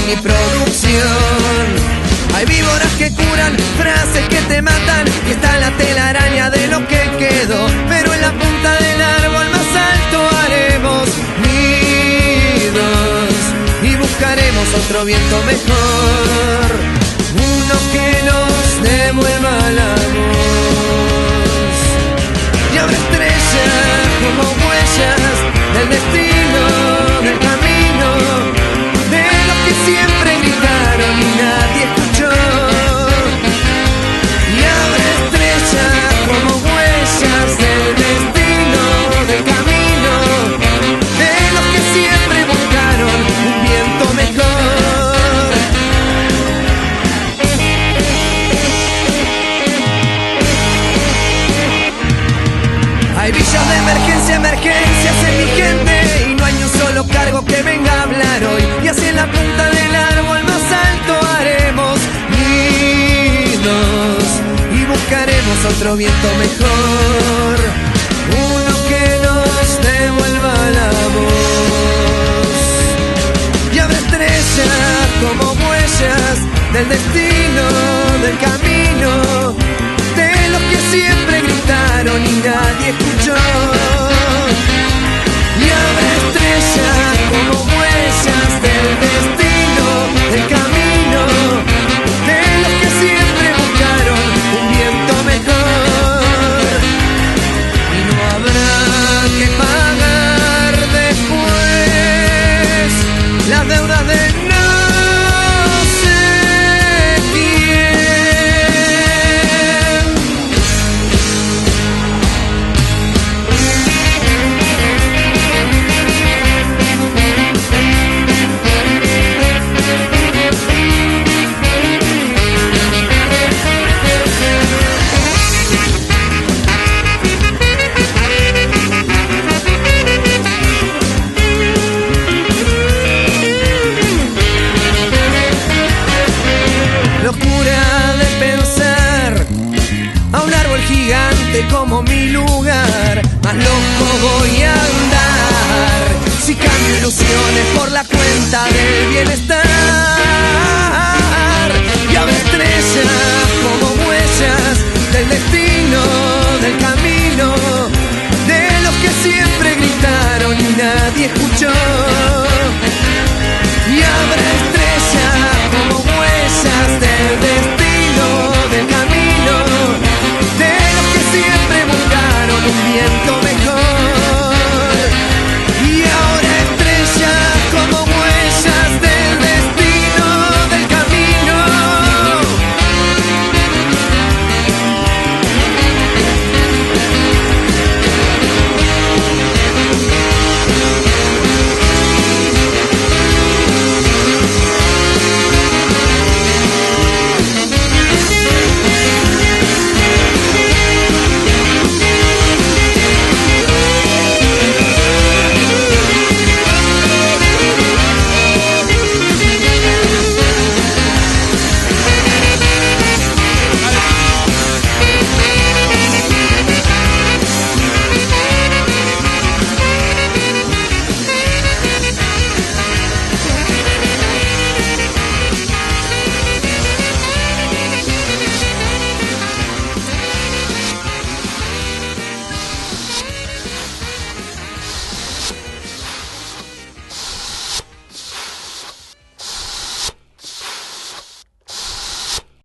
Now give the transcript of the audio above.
mi producción. Hay víboras que curan, frases que te matan, y está la telaraña de lo que quedó. Pero en la punta del árbol más alto haremos nidos y buscaremos otro viento mejor, uno que nos devuelva la voz. Y habrá estrellas como huellas del destino, del camino, de lo que siempre gritaron y nadie escuchó. Y habrá estrellas como huellas del destino, del camino, de los que siempre buscaron un viento mejor. Hay villas de emergencia, emergencias en mi gente, y no hay ni un solo cargo que venga a hablar hoy. Y así en la punta del árbol más alto haremos nidos y buscaremos otro viento mejor, uno que nos devuelva la voz. Y habrá estrellas como huellas del destino, del camino, de los que siempre gritaron y nadie escuchó.